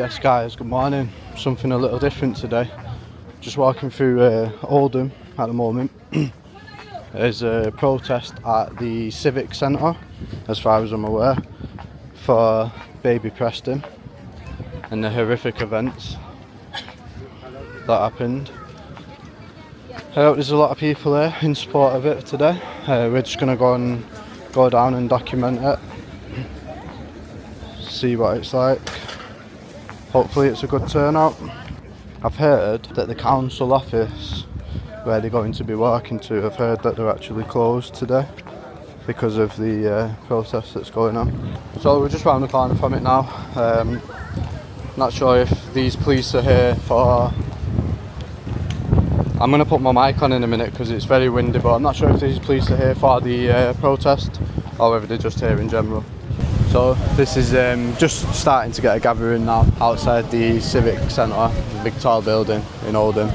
Yes guys, good morning. Something a little different today. Just walking through Oldham at the moment. There's a protest at the civic centre, as far as I'm aware, for Baby Preston and the horrific events that happened. I hope there's a lot of people here in support of it today. We're just going to go down and document it, see what it's like. Hopefully it's a good turnout. I've heard that the council office where they're going to be working to, I've heard that they're actually closed today because of the protest that's going on. So we're just round the corner from it now. Not sure if these police are here for... I'm going to put my mic on in a minute because it's very windy, but I'm not sure if these police are here for the protest or whether they're just here in general. So this is just starting to get a gathering now outside the civic centre, the big tall building in Oldham.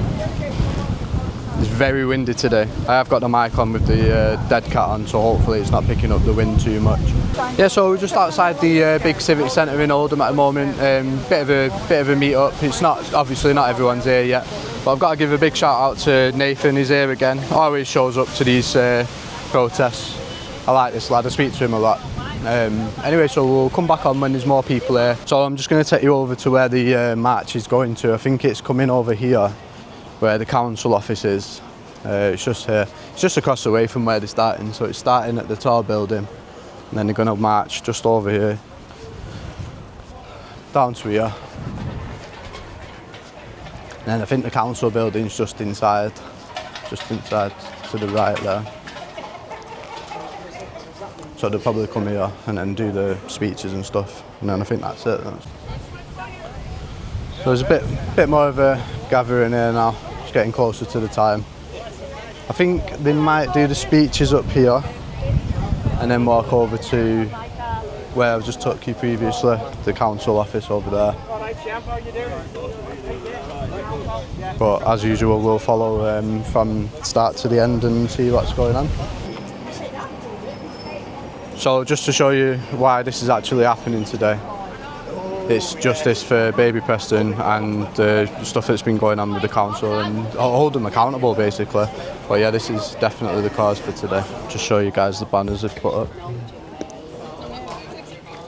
It's very windy today. I have got the mic on with the dead cat on, so hopefully it's not picking up the wind too much. Yeah, so we're just outside the big civic centre in Oldham at the moment. Bit of a meet up. It's not, obviously not everyone's here yet, but I've got to give a big shout out to Nathan. He's here again. Always shows up to these protests. I like this lad. I speak to him a lot. Anyway, so we'll come back on when there's more people here. So I'm just going to take you over to where the march is going to. I think it's coming over here where the council office is. It's just here. It's just across the way from where they're starting. So it's starting at the tall building and then they're going to march just over here down to here. And then I think the council building's just inside to the right there. So they'll probably come here and then do the speeches and stuff, and then I think that's it. So there's a bit more of a gathering here now. It's getting closer to the time. I think they might do the speeches up here and then walk over to where I just took you previously, the council office over there. But as usual, we'll follow from start to the end and see what's going on. So just to show you why this is actually happening today, it's justice for Baby Preston and the stuff that's been going on with the council and hold them accountable basically. But yeah, this is definitely the cause for today. Just show you guys the banners they've put up.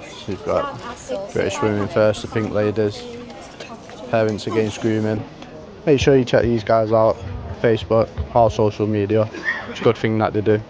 So you've got British Women First, the Pink Ladies, Parents Against Grooming. Make sure you check these guys out, Facebook, all social media. It's a good thing that they do.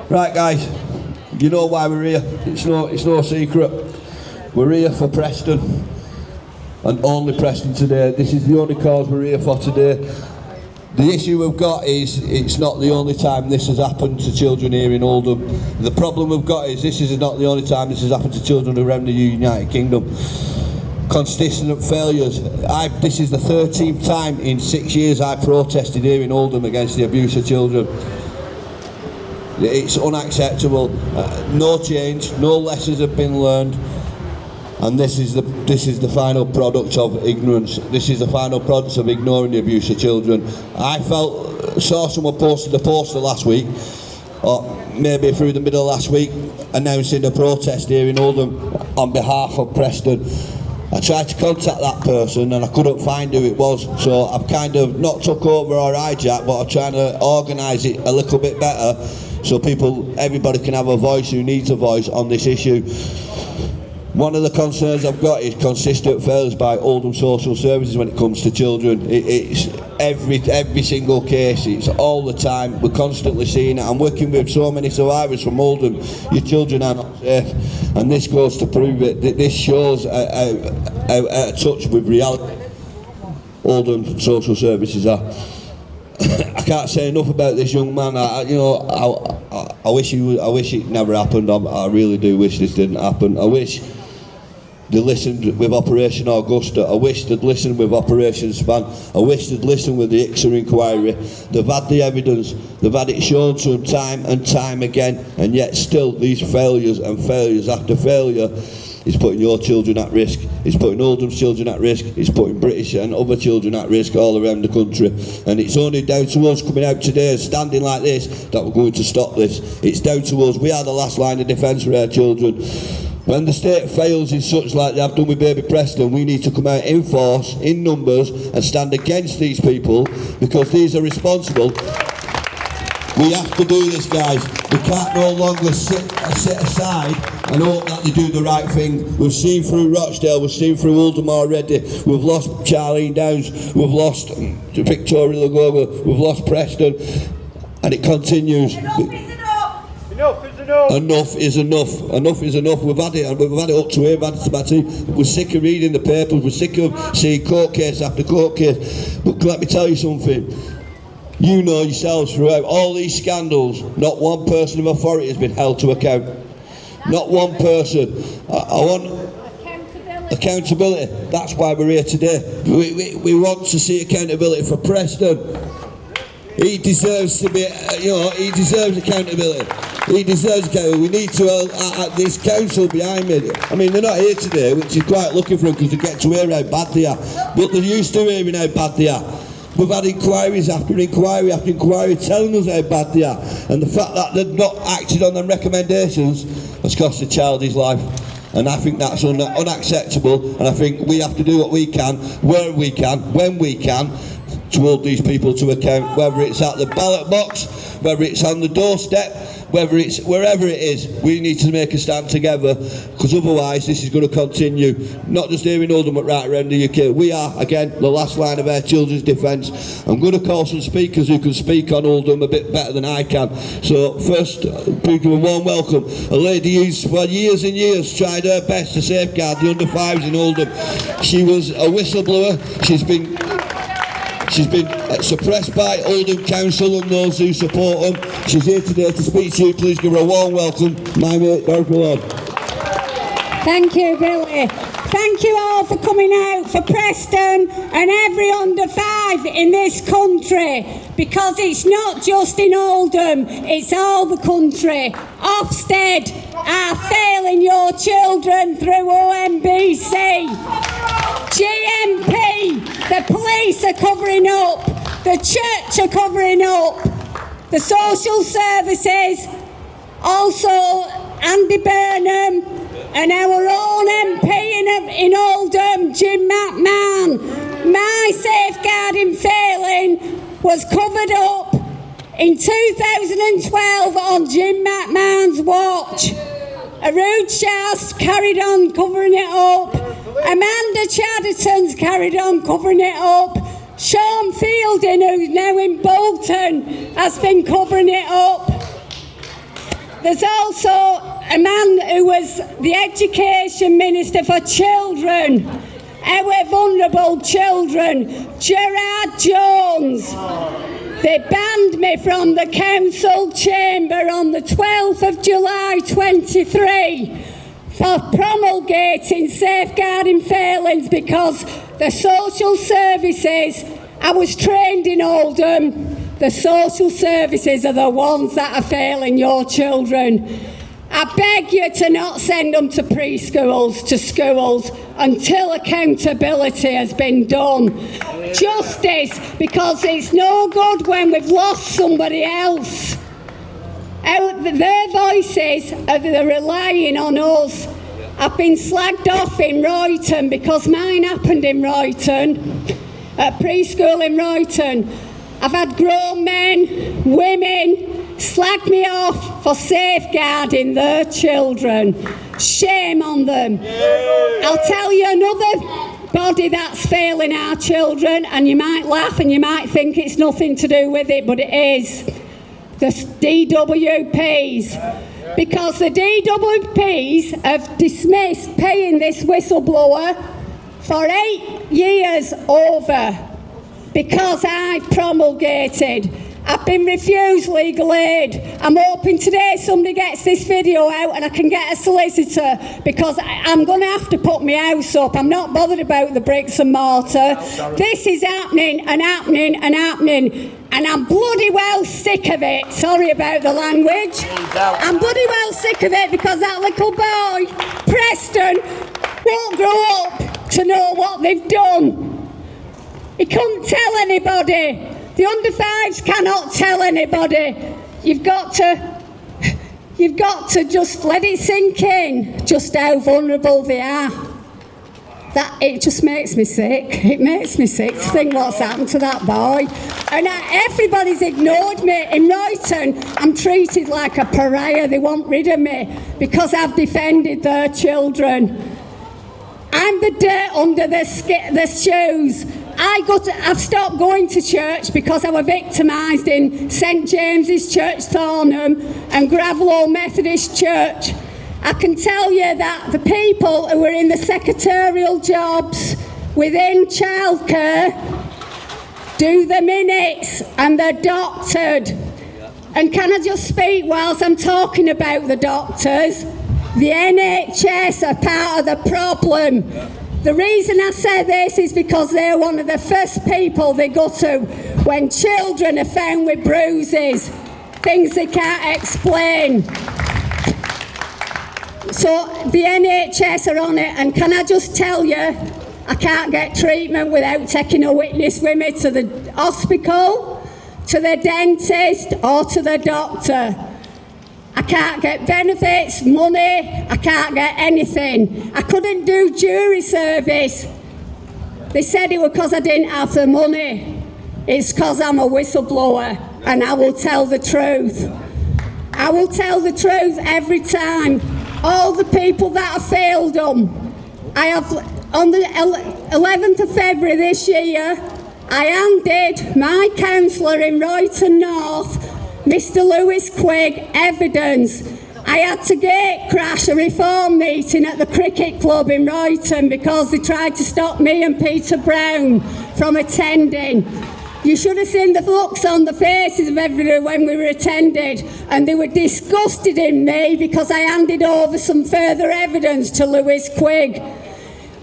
Right guys, you know why we're here. It's no secret. We're here for Preston and only Preston today. This is the only cause we're here for today. The issue we've got is it's not the only time this has happened to children here in Oldham. The problem we've got is this is not the only time this has happened to children around the United Kingdom. Consistent failures. This is the 13th time in 6 years I protested here in Oldham against the abuse of children. It's unacceptable. No change, no lessons have been learned, and this is the final product of ignorance. This is the final product of ignoring the abuse of children. I saw someone posted a poster last week, or maybe through the middle of last week, announcing a protest here in Oldham on behalf of Preston. I tried to contact that person and I couldn't find who it was, so I've kind of not took over or hijacked, but I'm trying to organise it a little bit better so everybody can have a voice who needs a voice on this issue. One of the concerns I've got is consistent failures by Oldham social services when it comes to children. It's every single case, it's all the time, we're constantly seeing it. I'm working with so many survivors from Oldham. Your children are not safe, and this goes to prove it. This shows a touch with reality Oldham social services are. I can't say enough about this young man. I wish it never happened. I really do wish this didn't happen. I wish they listened with Operation Augusta. I wish they'd listened with Operation Span. I wish they'd listened with the Ixer inquiry. They've had the evidence. They've had it shown to them time and time again, and yet still these failures and failures after failure is putting your children at risk. It's putting Oldham's children at risk. It's putting British and other children at risk all around the country. And it's only down to us coming out today and standing like this that we're going to stop this. It's down to us. We are the last line of defence for our children. When the state fails in such like they have done with Baby Preston, we need to come out in force, in numbers, and stand against these people, because these are responsible. We have to do this, guys. We can't no longer sit aside and hope that they do the right thing. We've seen through Rochdale, we've seen through Oldham already. We've lost Charlene Downs, we've lost Victoria Lagoga, we've lost Preston, and it continues. Enough is enough. Enough is enough. Enough is enough. We've had it, and we've had it up to here. We've had it to my team. We're sick of reading the papers. We're sick of seeing court case after court case. But let me tell you something. You know yourselves, throughout all these scandals, not one person of authority has been held to account. Not one person. I want accountability. That's why we're here today. We want to see accountability for Preston. He deserves to be, he deserves accountability. He deserves accountability. We need to, this council behind me. I mean, they're not here today, which is quite lucky for them, because they get to hear how bad they are. But they're used to hearing how bad they are. We've had inquiries after inquiry after inquiry telling us how bad they are. And the fact that they've not acted on them recommendations has cost a child his life. And I think that's unacceptable. And I think we have to do what we can, where we can, when we can, to hold these people to account, whether it's at the ballot box, whether it's on the doorstep, whether it's wherever it is. We need to make a stand together, because otherwise this is going to continue, not just here in Oldham but right around the UK. We are, again, the last line of our children's defence. I'm going to call some speakers who can speak on Oldham a bit better than I can. So first, people, a warm welcome. A lady who's for years and years tried her best to safeguard the under-5s in Oldham. She was a whistleblower. She's been suppressed by Oldham Council and those who support them. She's here today to speak to you. Please give her a warm welcome. My mate, Dorothy Lord. Thank you, Billy. Thank you all for coming out for Preston and every under-5 in this country, because it's not just in Oldham, it's all the country. Ofsted are failing your children through OMBC. GMP, the police are covering up, the church are covering up, the social services, also Andy Burnham, and our own MP in Oldham, Jim McMahon. My safeguarding failing was covered up in 2012 on Jim McMahon's watch. Arud Shah's carried on covering it up. Amanda Chatterton's carried on covering it up. Sean Fielding, who's now in Bolton, has been covering it up. There's also a man who was the Education Minister for Children, our vulnerable children, Gerard Jones. They banned me from the council chamber on the 12th of July 23 for promulgating safeguarding failings, because the social services, I was trained in Oldham, the social services are the ones that are failing your children. I beg you to not send them to preschools, to schools, until accountability has been done. Justice, because it's no good when we've lost somebody else. Their voices are relying on us. I've been slagged off in Royton because mine happened in Royton, at preschool in Royton. I've had grown men, women, slag me off for safeguarding their children. Shame on them. I'll tell you another body that's failing our children, and you might laugh and you might think it's nothing to do with it, but it is. The DWPs. Because the DWPs have dismissed paying this whistleblower for 8 years over. Because I promulgated I've been refused legal aid. I'm hoping today somebody gets this video out and I can get a solicitor, because I'm going to have to put my house up. I'm not bothered about the bricks and mortar. This is happening and happening and happening, and I'm bloody well sick of it. Sorry about the language. I'm bloody well sick of it, because that little boy, Preston, won't grow up to know what they've done. He couldn't tell anybody. The under-5s cannot tell anybody. You've got to just let it sink in, just how vulnerable they are. That, it just makes me sick. It makes me sick to think what's happened to that boy. And everybody's ignored me. In Royton, I'm treated like a pariah. They want rid of me because I've defended their children. I'm the dirt under the shoes. I've stopped going to church because I was victimised in St James's Church, Thornham, and Gravellow Methodist Church. I can tell you that the people who are in the secretarial jobs within childcare do the minutes and they're doctored. And can I just speak whilst I'm talking about the doctors? The NHS are part of the problem. The reason I say this is because they're one of the first people they go to when children are found with bruises, things they can't explain. So the NHS are on it, and can I just tell you, I can't get treatment without taking a witness with me to the hospital, to the dentist or to the doctor. I can't get benefits, money, I can't get anything. I couldn't do jury service. They said it was because I didn't have the money. It's because I'm a whistleblower, and I will tell the truth. I will tell the truth every time. All the people that have failed them. I have, on the 11th of February this year, I handed my councillor in Royton North, Mr Lewis Quigg, evidence. I had to gate crash a reform meeting at the cricket club in Royton because they tried to stop me and Peter Brown from attending. You should have seen the looks on the faces of everyone when we were attended, and they were disgusted in me because I handed over some further evidence to Lewis Quigg.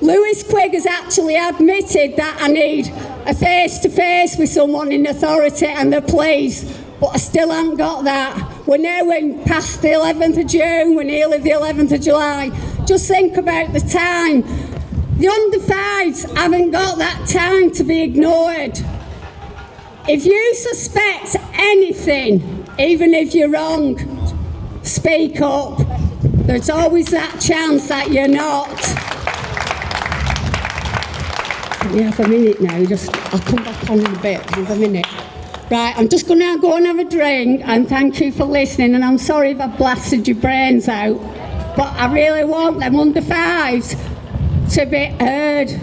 Lewis Quigg has actually admitted that I need a face-to-face with someone in authority and the police, but I still haven't got that. We're now past the 11th of June, we're nearly the 11th of July. Just think about the time. The under-5s haven't got that time to be ignored. If you suspect anything, even if you're wrong, speak up. There's always that chance that you're not. Can you have a minute now? I'll come back on in a bit. Have a minute. Right, I'm just going to go and have a drink, and thank you for listening, and I'm sorry if I've blasted your brains out, but I really want them under-5s to be heard,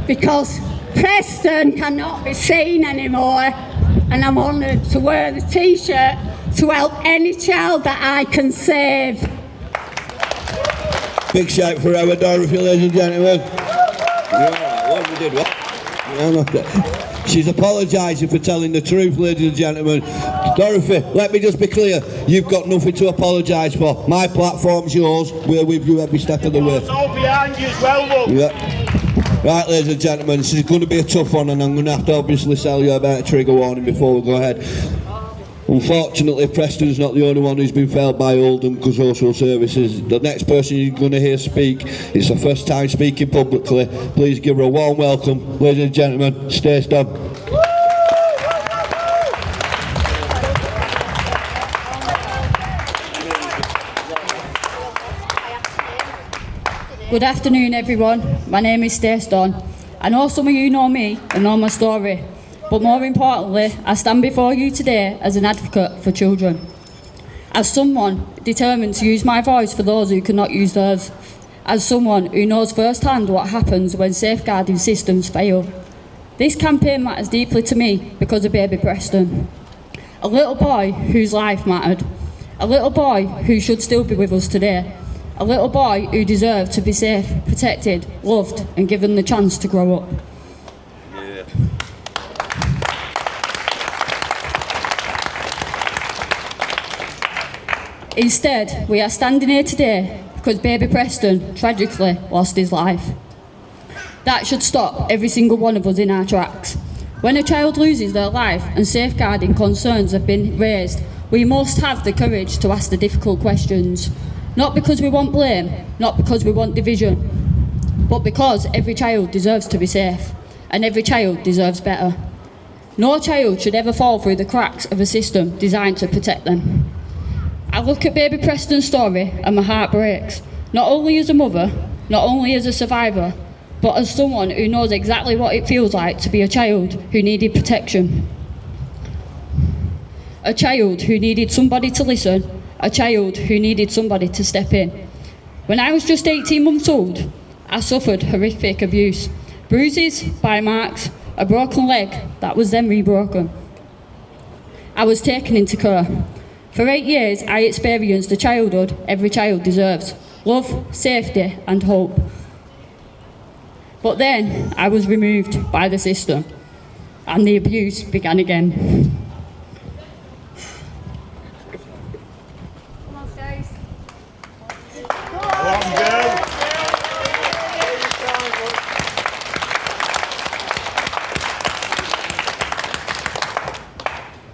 because Preston cannot be seen anymore, and I'm honoured to wear the t-shirt to help any child that I can save. Big shout for our Dorothy, ladies and gentlemen. What we did, what? She's apologising for telling the truth, ladies and gentlemen. Dorothy, let me just be clear. You've got nothing to apologise for. My platform's yours. We're with you every step of the way. It's all behind you as well, look. Yeah. Right, ladies and gentlemen, this is going to be a tough one, and I'm going to have to obviously tell you about a trigger warning before we go ahead. Unfortunately, Preston's not the only one who's been failed by Oldham Social Services. The next person you're going to hear speak is her first time speaking publicly. Please give her a warm welcome. Ladies and gentlemen, Stacey Dunn. Good afternoon, everyone. My name is Stacey Dunn. I know some of you know me and know my story, but more importantly, I stand before you today as an advocate for children, as someone determined to use my voice for those who cannot use theirs, as someone who knows firsthand what happens when safeguarding systems fail. This campaign matters deeply to me because of Baby Preston, a little boy whose life mattered, a little boy who should still be with us today, a little boy who deserved to be safe, protected, loved and given the chance to grow up. Instead, we are standing here today because Baby Preston tragically lost his life. That should stop every single one of us in our tracks. When a child loses their life and safeguarding concerns have been raised, we must have the courage to ask the difficult questions. Not because we want blame, not because we want division, but because every child deserves to be safe, and every child deserves better. No child should ever fall through the cracks of a system designed to protect them. I look at Baby Preston's story and my heart breaks, not only as a mother, not only as a survivor, but as someone who knows exactly what it feels like to be a child who needed protection. A child who needed somebody to listen, a child who needed somebody to step in. When I was just 18 months old, I suffered horrific abuse. Bruises, bite marks, a broken leg that was then rebroken. I was taken into care. For 8 years, I experienced the childhood every child deserves: love, safety, and hope. But then I was removed by the system, and the abuse began again.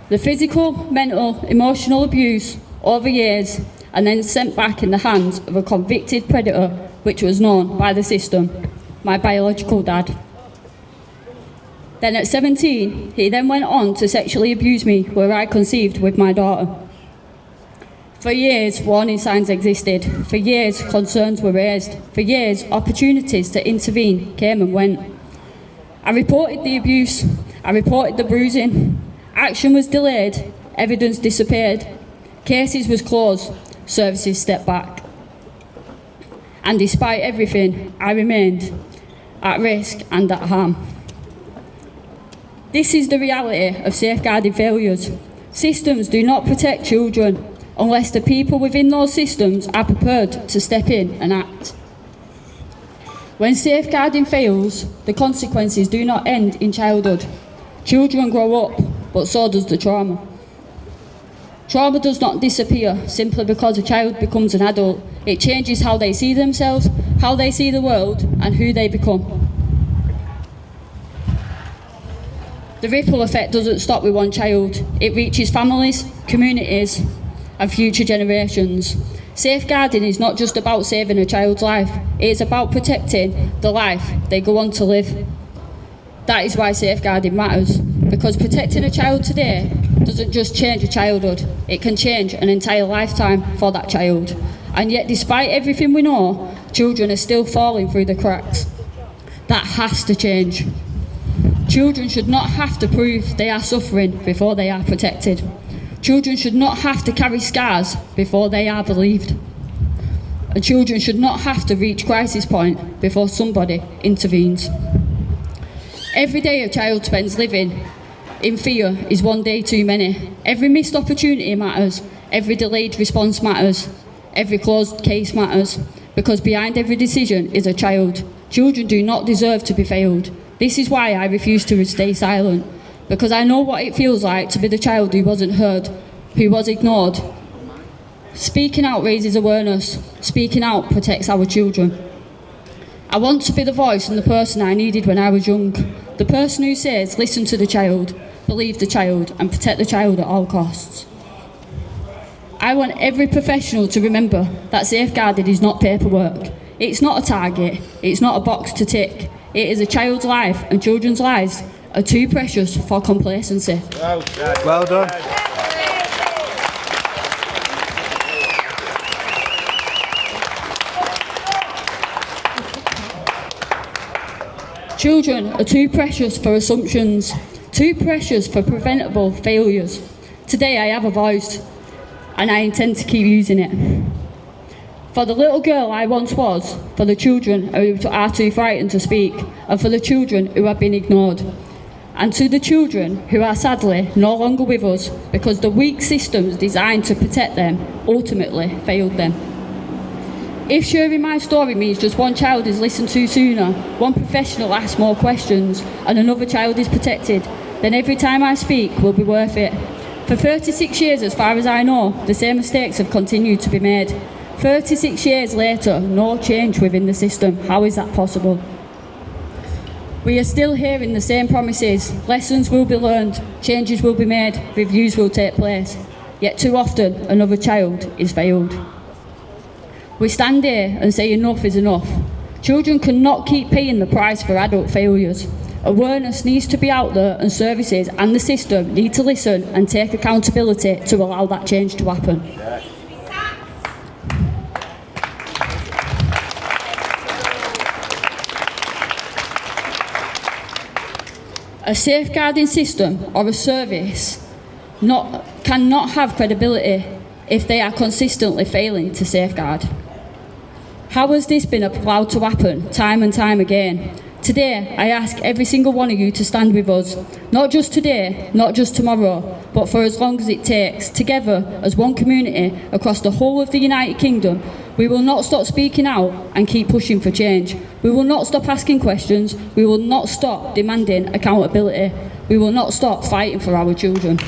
The physical, mental, emotional abuse over years, and then sent back in the hands of a convicted predator, which was known by the system, my biological dad. Then at 17, he then went on to sexually abuse me where I conceived with my daughter. For years, warning signs existed. For years, concerns were raised. For years, opportunities to intervene came and went. I reported the abuse. I reported the bruising. Action was delayed, evidence disappeared, cases was closed, services stepped back. And despite everything, I remained at risk and at harm. This is the reality of safeguarding failures. Systems do not protect children unless the people within those systems are prepared to step in and act. When safeguarding fails, the consequences do not end in childhood. Children grow up, but so does the trauma. Trauma does not disappear simply because a child becomes an adult. It changes how they see themselves, how they see the world, and who they become. The ripple effect doesn't stop with one child. It reaches families, communities, and future generations. Safeguarding is not just about saving a child's life, it's about protecting the life they go on to live. That is why safeguarding matters, because protecting a child today doesn't just change a childhood, it can change an entire lifetime for that child. And yet, despite everything we know, children are still falling through the cracks. That has to change. Children should not have to prove they are suffering before they are protected. Children should not have to carry scars before they are believed. And children should not have to reach crisis point before somebody intervenes. Every day a child spends living in fear is one day too many. Every missed opportunity matters. Every delayed response matters. Every closed case matters. Because behind every decision is a child. Children do not deserve to be failed. This is why I refuse to stay silent. Because I know what it feels like to be the child who wasn't heard, who was ignored. Speaking out raises awareness. Speaking out protects our children. I want to be the voice and the person I needed when I was young. The person who says, listen to the child, believe the child, and protect the child at all costs. I want every professional to remember that safeguarding is not paperwork. It's not a target. It's not a box to tick. It is a child's life, and children's lives are too precious for complacency. Well done. Children are too precious for assumptions, too precious for preventable failures. Today I have a voice, and I intend to keep using it. For the little girl I once was, for the children who are too frightened to speak, and for the children who have been ignored. And to the children who are sadly no longer with us because the weak systems designed to protect them ultimately failed them. If sharing my story means just one child is listened to sooner, one professional asks more questions, and another child is protected, then every time I speak will be worth it. For 36 years, as far as I know, the same mistakes have continued to be made. 36 years later, no change within the system. How is that possible? We are still hearing the same promises. Lessons will be learned, changes will be made, reviews will take place. Yet too often, another child is failed. We stand here and say enough is enough. Children cannot keep paying the price for adult failures. Awareness needs to be out there, and services and the system need to listen and take accountability to allow that change to happen. A safeguarding system or a service cannot have credibility if they are consistently failing to safeguard. How has this been allowed to happen time and time again? Today, I ask every single one of you to stand with us, not just today, not just tomorrow, but for as long as it takes. Together, as one community across the whole of the United Kingdom, we will not stop speaking out and keep pushing for change. We will not stop asking questions. We will not stop demanding accountability. We will not stop fighting for our children.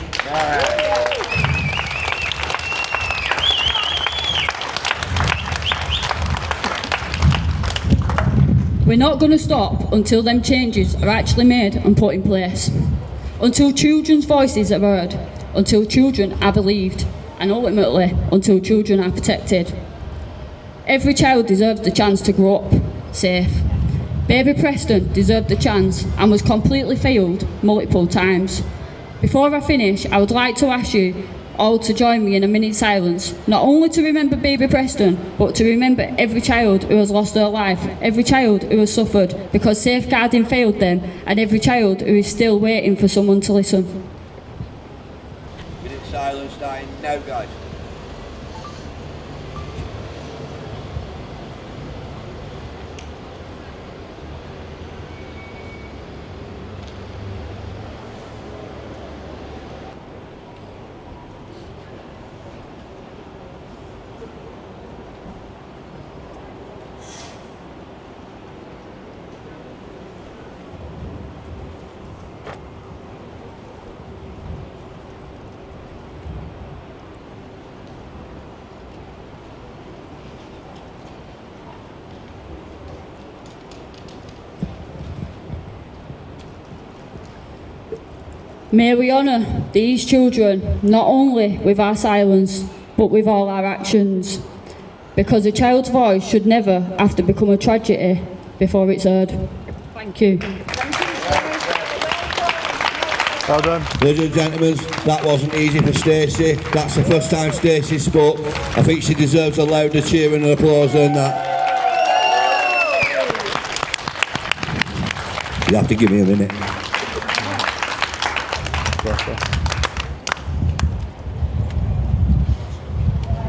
We're not going to stop until them changes are actually made and put in place. Until children's voices are heard, until children are believed, and ultimately until children are protected. Every child deserves the chance to grow up safe. Baby Preston deserved the chance and was completely failed multiple times. Before I finish, I would like to ask you all to join me in a minute's silence, not only to remember Baby Preston, but to remember every child who has lost their life, every child who has suffered because safeguarding failed them, and every child who is still waiting for someone to listen. Minute silence starting now, guys. May we honour these children not only with our silence but with all our actions, because a child's voice should never have to become a tragedy before it's heard. Thank you. Well done. Ladies and gentlemen, that wasn't easy for Stacey. That's the first time Stacey spoke. I think she deserves a louder cheering and applause than that. You have to give me a minute.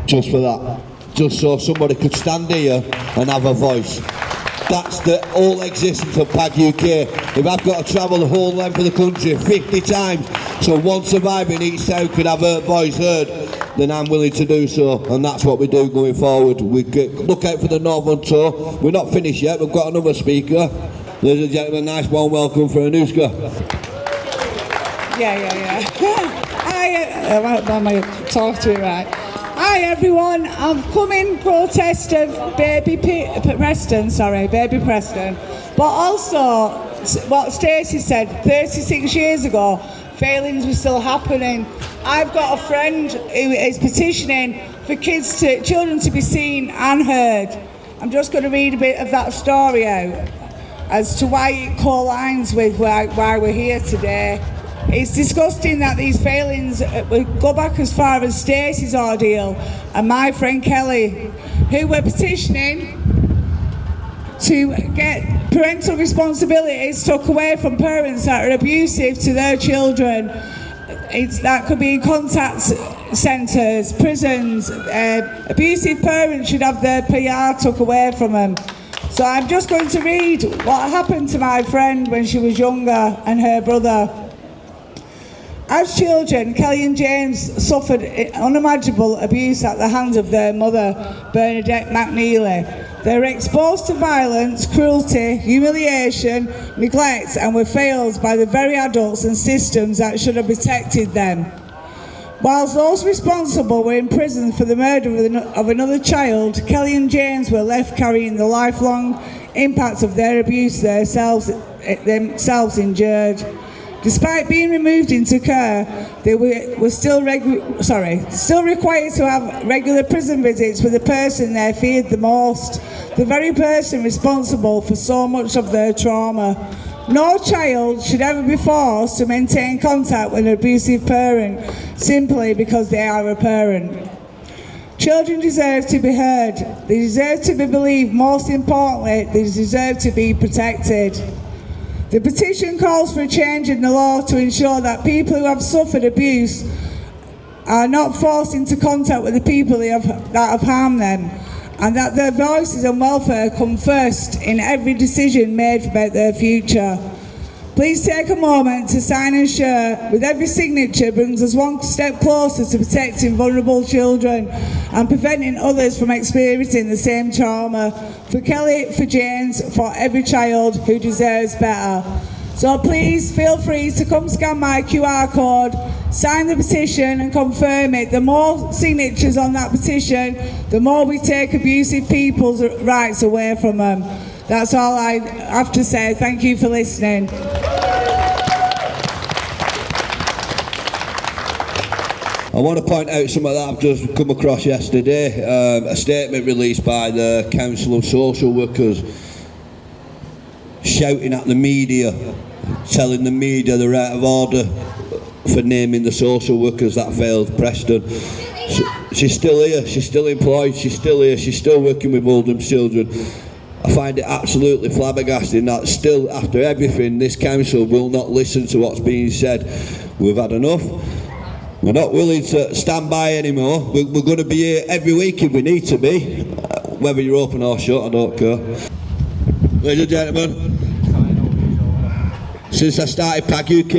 Just for that, just so somebody could stand here and have a voice. That's the whole existence of PAG UK. If I've got to travel the whole length of the country 50 times so one survivor in each town could have her voice heard, then I'm willing to do so, and that's what we do going forward. We look out for the Northern Tour. We're not finished yet, we've got another speaker. Ladies and gentlemen, nice warm welcome for Anushka. Yeah. I might talk to you right. Hi everyone, I've come in protest of Baby Preston, but also what Stacey said, 36 years ago, failings were still happening. I've got a friend who is petitioning for children to be seen and heard. I'm just going to read a bit of that story out as to why it co-lines with why we're here today. It's disgusting that these failings go back as far as Stacey's ordeal and my friend Kelly, who were petitioning to get parental responsibilities took away from parents that are abusive to their children. That could be in contact centres, prisons. Abusive parents should have their PR took away from them. So I'm just going to read what happened to my friend when she was younger and her brother. As children, Kelly and James suffered unimaginable abuse at the hands of their mother, Bernadette McNeely. They were exposed to violence, cruelty, humiliation, neglect, and were failed by the very adults and systems that should have protected them. Whilst those responsible were in prison for the murder of another child, Kelly and James were left carrying the lifelong impacts of their abuse themselves endured. Despite being removed into care, they were still required to have regular prison visits with the person they feared the most, the very person responsible for so much of their trauma. No child should ever be forced to maintain contact with an abusive parent simply because they are a parent. Children deserve to be heard, they deserve to be believed, most importantly, they deserve to be protected. The petition calls for a change in the law to ensure that people who have suffered abuse are not forced into contact with the people that have harmed them, and that their voices and welfare come first in every decision made about their future. Please take a moment to sign and share. With every signature brings us one step closer to protecting vulnerable children and preventing others from experiencing the same trauma. For Kelly, for James, for every child who deserves better. So please feel free to come scan my QR code, sign the petition and confirm it. The more signatures on that petition, the more we take abusive people's rights away from them. That's all I have to say. Thank you for listening. I want to point out something that I've just come across yesterday, a statement released by the Council of Social Workers shouting at the media, telling the media they're out of order for naming the social workers that failed Preston. She's still here, she's still employed, she's still here, she's still working with Oldham children. I find it absolutely flabbergasting that still, after everything, this council will not listen to what's being said. We've had enough. We're not willing to stand by anymore. We're going to be here every week if we need to be. Whether you're open or shut, I don't care. Ladies and gentlemen, since I started PAG UK,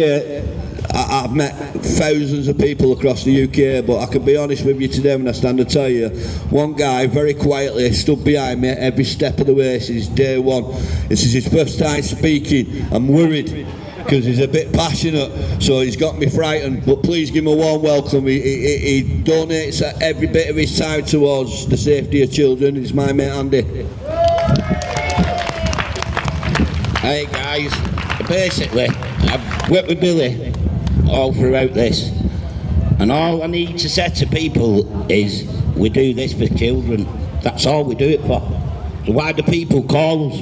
I've met thousands of people across the UK, but I can be honest with you today when I stand and tell you, one guy very quietly stood behind me every step of the way since day one. This is his first time speaking. I'm worried because he's a bit passionate, so he's got me frightened, but please give him a warm welcome. He donates every bit of his time towards the safety of children. It's my mate Andy. Hey guys, basically I've worked with Billy all throughout this, and all I need to say to people is we do this for children. That's all we do it for. So why do people call us?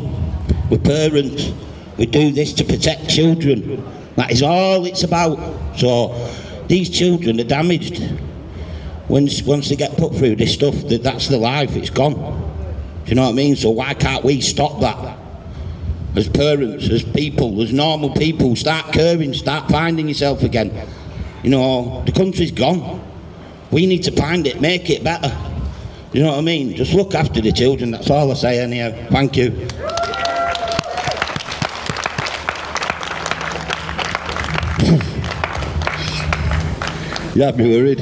We're parents. We do this to protect children. That is all it's about. So these children are damaged. Once they get put through this stuff, that's their life, it's gone. Do you know what I mean? So why can't we stop that? As parents, as people, as normal people, start caring, start finding yourself again. You know, the country's gone. We need to find it, make it better. You know what I mean? Just look after the children, that's all I say anyhow. Thank you. You had me worried.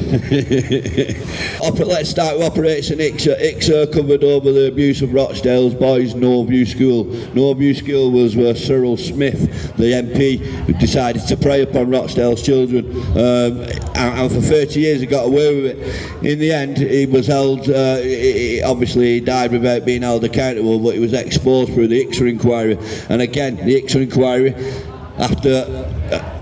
Let's start with Operation ICSA covered over the abuse of Rochdale's boys' No View School. No View School was where Cyril Smith, the MP, decided to prey upon Rochdale's children. And for 30 years he got away with it. In the end, he was held, obviously he died without being held accountable, but he was exposed through the ICSA inquiry. And again, the ICSA inquiry, after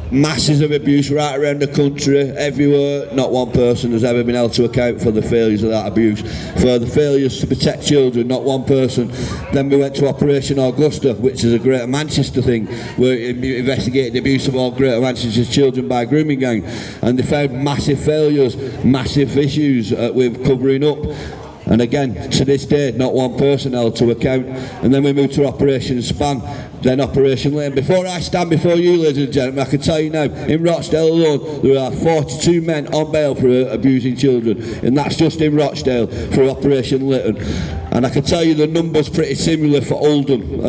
masses of abuse right around the country, everywhere, not one person has ever been held to account for the failures of that abuse, for the failures to protect children, not one person. Then we went to Operation Augusta, which is a Greater Manchester thing, where it investigated the abuse of all Greater Manchester's children by a grooming gang, and they found massive failures, massive issues with covering up. And again, to this day, not one person held to account. And then we moved to Operation Span, then Operation Lane. Before I stand before you, ladies and gentlemen, I can tell you now, in Rochdale alone, there are 42 men on bail for abusing children. And that's just in Rochdale for Operation Lytton. And I can tell you the numbers pretty similar for Oldham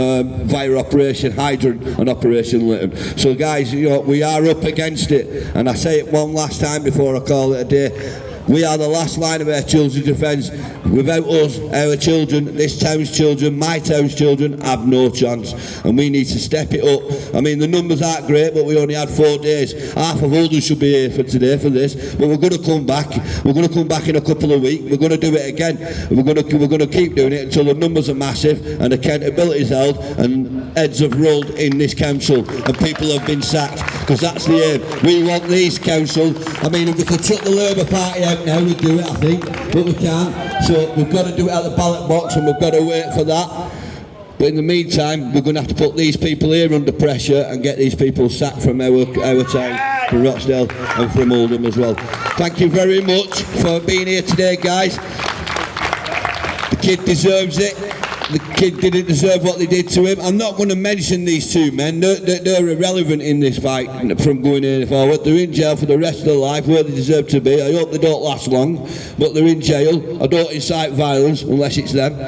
via Operation Hydrant and Operation Lytton. So guys, you know, we are up against it. And I say it one last time before I call it a day. We are the last line of our children's defence. Without us, our children, this town's children, my town's children, have no chance. And we need to step it up. I mean, the numbers aren't great, but we only had 4 days. Half of Oldham should be here for today for this. But we're going to come back. We're going to come back in a couple of weeks. We're going to do it again. We're going to keep doing it until the numbers are massive and accountability is held and heads have rolled in this council and people have been sacked. Because that's the aim. We want these council. I mean, if we could chuck the Labour Party out now, we'd do it, I think. But we can't. So we've got to do it at the ballot box and we've got to wait for that. But in the meantime, we're going to have to put these people here under pressure and get these people sacked from our town, from Rochdale and from Oldham as well. Thank you very much for being here today, guys. The kid deserves it. The kid didn't deserve what they did to him. I'm not going to mention these 2 men. They're irrelevant in this fight from going any forward. They're in jail for the rest of their life where they deserve to be. I hope they don't last long, but they're in jail. I don't incite violence unless it's them.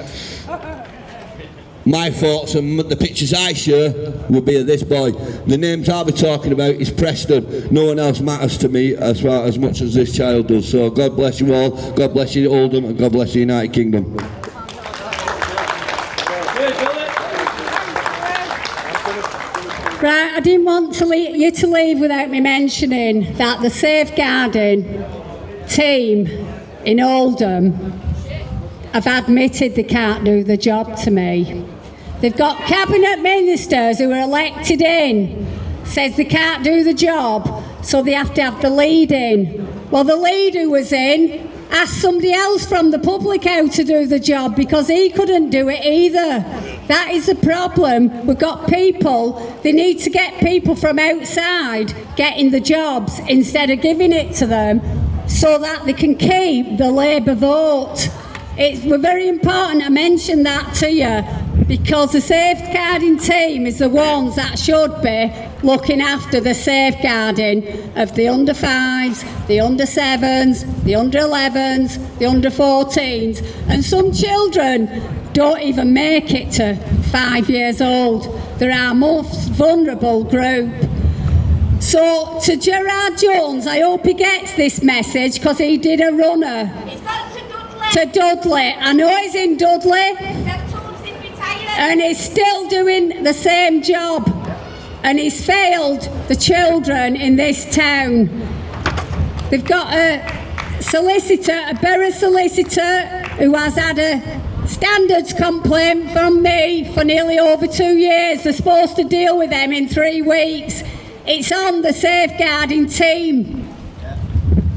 My thoughts and the pictures I share will be of this boy. The names I'll be talking about is Preston. No one else matters to me as much as this child does. So God bless you all. God bless you Oldham and God bless the United Kingdom. Right, I didn't want you to leave without me mentioning that the safeguarding team in Oldham have admitted they can't do the job to me. They've got cabinet ministers who are elected in, says they can't do the job, so they have to have the lead in. Well, the lead who was in asked somebody else from the public how to do the job because he couldn't do it either. That is the problem. We've got people, they need to get people from outside getting the jobs instead of giving it to them so that they can keep the Labour vote. It's very important I mention that to you because the safeguarding team is the ones that should be looking after the safeguarding of the under 5s, the under 7s, the under 11s, the under 14s, and some children don't even make it to 5 years old. They're our most vulnerable group. So to Gerard Jones, I hope he gets this message because he did a runner. He's got to Dudley. I know he's in Dudley and he's still doing the same job and he's failed the children in this town. They've got a solicitor, a borough solicitor who has had a standards complaint from me for nearly over 2 years. They're supposed to deal with them in 3 weeks. It's on the safeguarding team.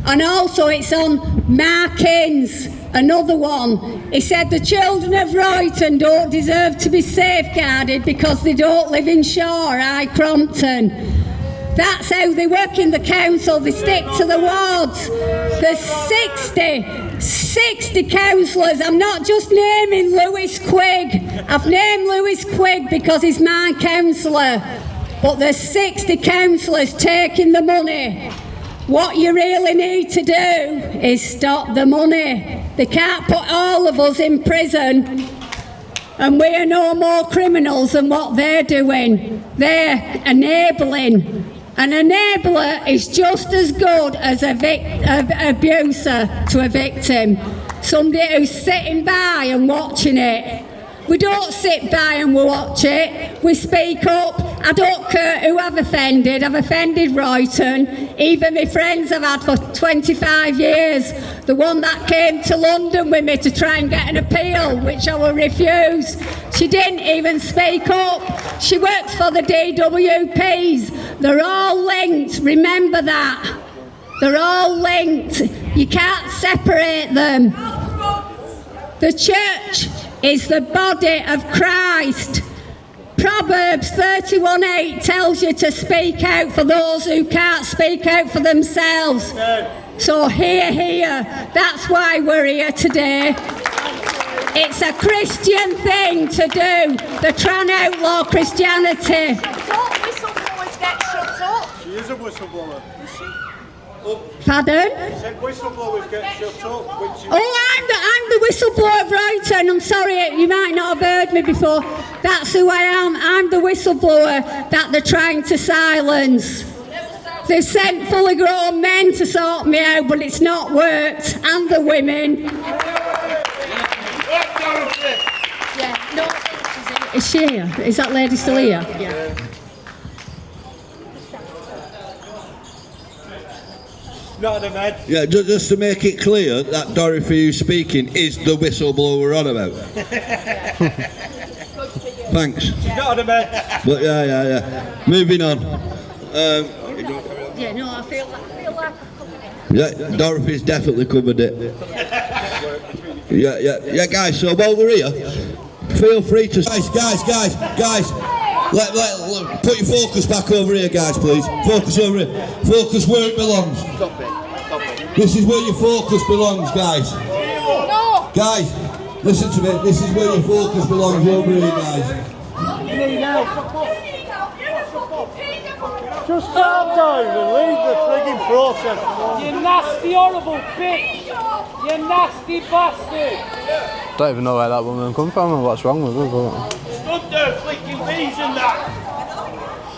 And also it's on Markins, another one. He said the children of Royton don't deserve to be safeguarded because they don't live in Shaw, High Crompton. That's how they work in the council, they stick to the wards. There's 60 councillors. I'm not just naming Lewis Quigg. I've named Lewis Quigg because he's my councillor. But there's 60 councillors taking the money. What you really need to do is stop the money. They can't put all of us in prison and we are no more criminals than what they're doing. They're enabling. An enabler is just as good as an abuser to a victim. Somebody who's sitting by and watching it. We don't sit by and watch it. We speak up. I don't care who I've offended. I've offended Royton. Even my friends I've had for 25 years. The one that came to London with me to try and get an appeal, which I will refuse. She didn't even speak up. She works for the DWPs. They're all linked. Remember that. They're all linked. You can't separate them. The church is the body of Christ. Proverbs 31:8 tells you to speak out for those who can't speak out for themselves. So hear, that's why we're here today. It's a Christian thing to do. They're trying to outlaw Christianity. Don't whistleblowers get shut up? She is a whistleblower. Pardon? She said whistleblowers get shut up. I'm the whistleblower of Royton. I'm sorry, you might not have heard me before. That's who I am. I'm the whistleblower that they're trying to silence. They sent fully grown men to sort me out, but it's not worked, and the women. Yeah, no, is she here? Is that lady still here? Yeah. Not a man. Yeah, just to make it clear, that Dorothy who's speaking is the whistleblower we're on about. Thanks. Not a man. But yeah. Moving on. Yeah, no, I feel like Yeah, Dorothy's definitely covered it. Yeah, guys, so while we're here, feel free to... Guys, let, put your focus back over here, guys, please. Focus over here. Focus where it belongs. Stop it. This is where your focus belongs, guys. No. Guys, listen to me. This is where your focus belongs over here, guys. Just calm down and leave the frigging process. You nasty, horrible bitch! You nasty bastard! Don't even know where that woman come from and what's wrong with her. But... Stood there flicking bees and that.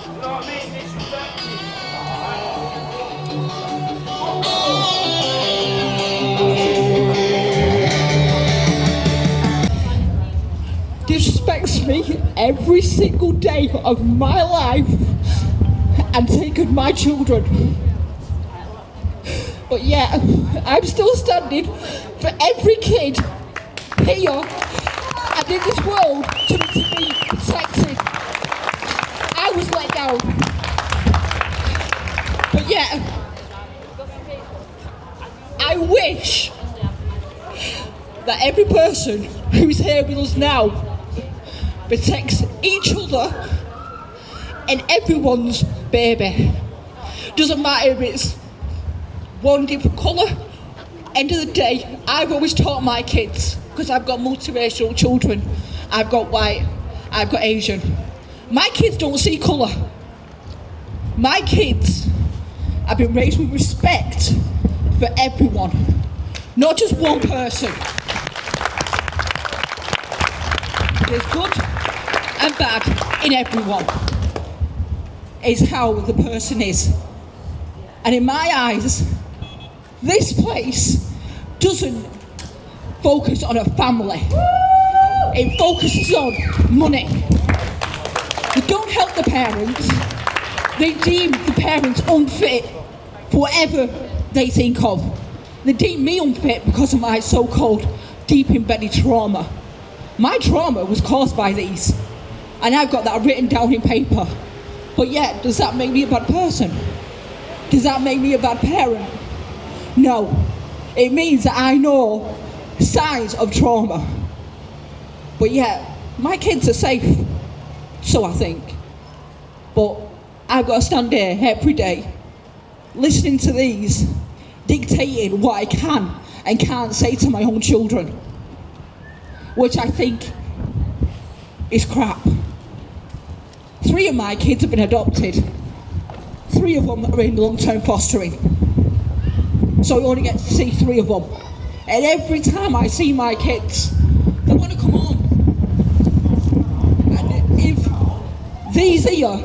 You know what I mean? Disrespects me every single day of my life and taken my children. But yeah, I'm still standing for every kid here and in this world to be protected. I was let down. But yeah, I wish that every person who's here with us now protects each other and everyone's baby. Doesn't matter if it's one different colour. End of the day, I've always taught my kids, because I've got multiracial children. I've got white, I've got Asian. My kids don't see colour. My kids have been raised with respect for everyone, not just one person. There's good and bad in everyone. It's how the person is. And in my eyes, this place doesn't focus on a family. It focuses on money. They don't help the parents. They deem the parents unfit for whatever they think of. They deem me unfit because of my so-called deep embedded trauma. My trauma was caused by these, and I've got that written down in paper. But yet, does that make me a bad person? Does that make me a bad parent? No. It means that I know signs of trauma. But yet, my kids are safe, so I think. But I've got to stand here every day, listening to these, dictating what I can and can't say to my own children, which I think is crap. 3 of my kids have been adopted. 3 of them are in long-term fostering. So I only get to see 3 of them. And every time I see my kids, they want to come home. And if these here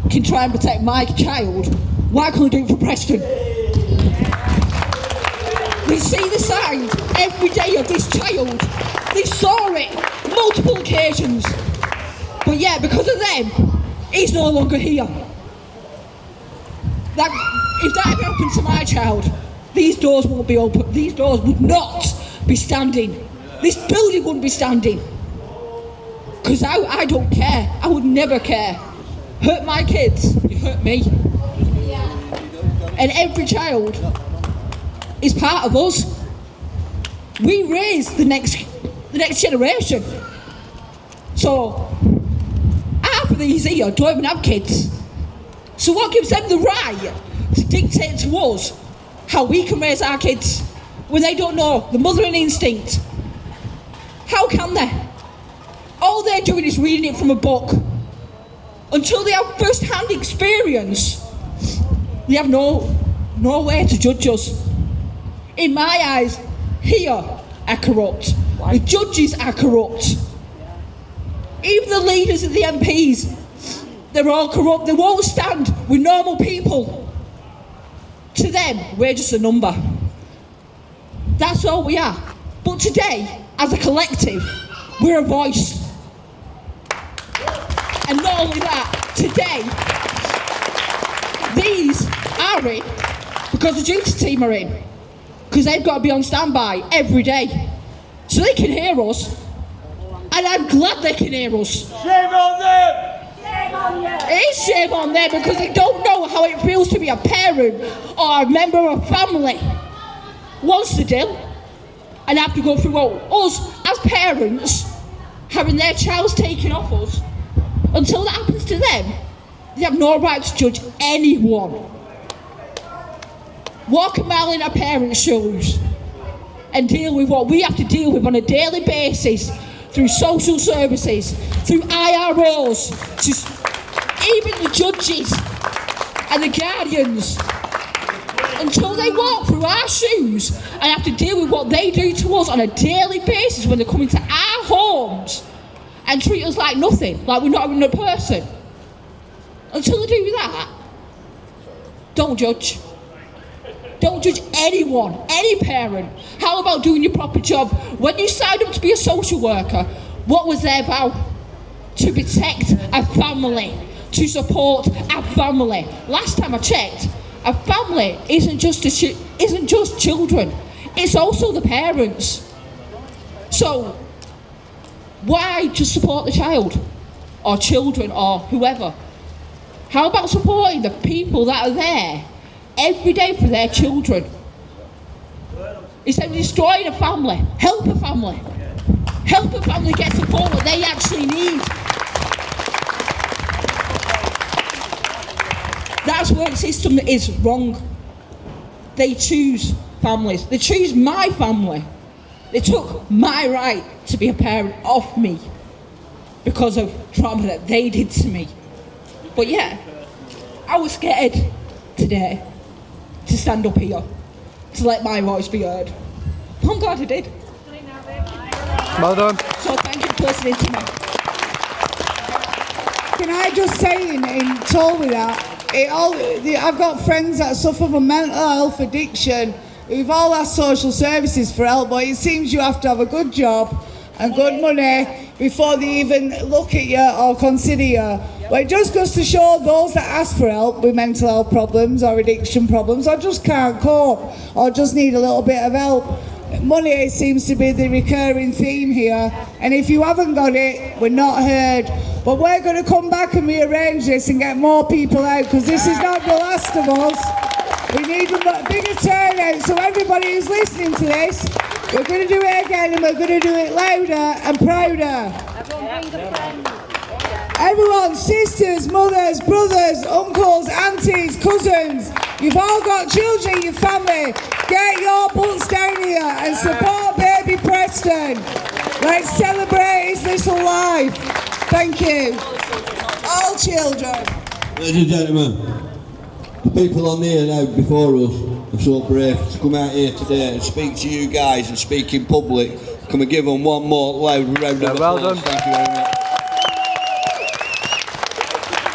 can try and protect my child, why can't they do it for Preston? They see the signs every day of this child. They saw it multiple occasions. But yeah, because of them, he's no longer here. If that ever happened to my child, these doors won't be open. These doors would not be standing. This building wouldn't be standing. Because I don't care. I would never care. Hurt my kids, you hurt me. And every child is part of us. We raise the next generation. So half of these here don't even have kids. So what gives them the right to dictate to us how we can raise our kids when they don't know the mothering instinct? How can they? All they're doing is reading it from a book. Until they have first-hand experience, they have no way to judge us. In my eyes, here are corrupt. The judges are corrupt. Even the leaders of the MPs, they're all corrupt. They won't stand with normal people. To them, we're just a number. That's all we are. But today, as a collective, we're a voice. And not only that, today, these are in because the duty team are in. Because they've got to be on standby every day. So they can hear us. And I'm glad they can hear us. Shame on them! It is shame on them because they don't know how it feels to be a parent or a member of a family. Wants to do and have to go through us as parents having their child's taken off us. Until that happens to them, they have no right to judge anyone. Walk a mile in our parents' shoes and deal with what we have to deal with on a daily basis through social services, through IROs, even the judges and the guardians. Until they walk through our shoes and have to deal with what they do to us on a daily basis when they come into our homes and treat us like nothing, like we're not even a person. Until they do that, don't judge. Don't judge anyone, any parent. How about doing your proper job? When you signed up to be a social worker, what was their vow? To protect a family, to support a family. Last time I checked, a family isn't just children, it's also the parents. So why just support the child or children or whoever? How about supporting the people that are there every day for their children? Instead of destroying a family, help a family. Help a family get support that they actually need. That's where the system is wrong. They choose families. They choose my family. They took my right to be a parent off me because of trauma that they did to me. But yeah, I was scared today to stand up here, to let my voice be heard. I'm glad I did. Well done. So thank you for listening to me. Can I just say in toll with that, I've got friends that suffer from mental health addiction who've all asked social services for help, but it seems you have to have a good job and good money before they even look at you or consider you. But it just goes to show those that ask for help with mental health problems or addiction problems or just can't cope or just need a little bit of help. Money seems to be the recurring theme here, and if you haven't got it, we're not heard. But we're going to come back and rearrange this and get more people out, because this is not the last of us. We need a bigger turnout, so everybody who's listening to this, we're going to do it again, and we're going to do it louder and prouder. Everyone, sisters, mothers, brothers, uncles, aunties, cousins, you've all got children in your family. Get your butts down here and support Baby Preston. Let's celebrate his little life. Thank you. All children. Ladies and gentlemen, the people on here now before us are so brave to come out here today and speak to you guys and speak in public. Can we give them one more loud round of applause? Well done. Thank you very much.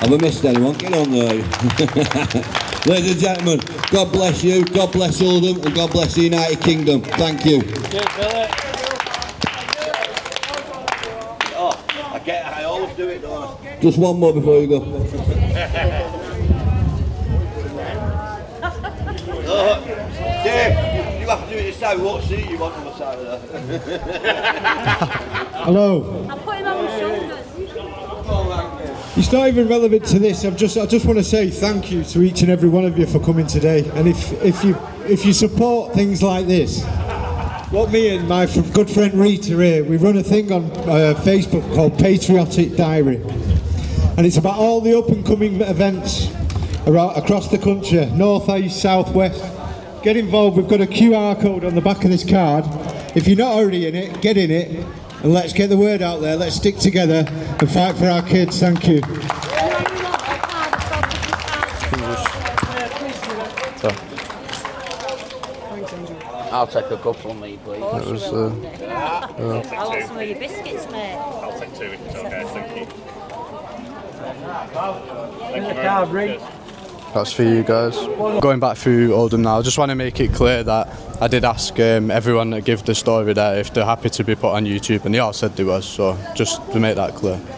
Have I missed anyone? Get on there. Ladies and gentlemen, God bless you, God bless Oldham, and God bless the United Kingdom. Thank you. I always do it, don't I? Just one more before you go. Dave, you have to do it this side. What seat you want on the side of that? Hello. I'll put him on my shoulders. It's not even relevant to this. I just want to say thank you to each and every one of you for coming today. And if you support things like this, what me and my good friend Rita here, we run a thing on Facebook called Patriotic Diary, and it's about all the up and coming events across the country, north, east, south, west. Get involved. We've got a QR code on the back of this card. If you're not already in it, get in it. And let's get the word out there, let's stick together and fight for our kids. Thank you. I'll take a couple on me, please. I want some of your biscuits, mate. I'll take two if it's okay, thank you. Thank you very much. That's for you guys. Going back through Oldham now, I just want to make it clear that I did ask everyone that gave the story there if they're happy to be put on YouTube, and they all said they was, so just to make that clear.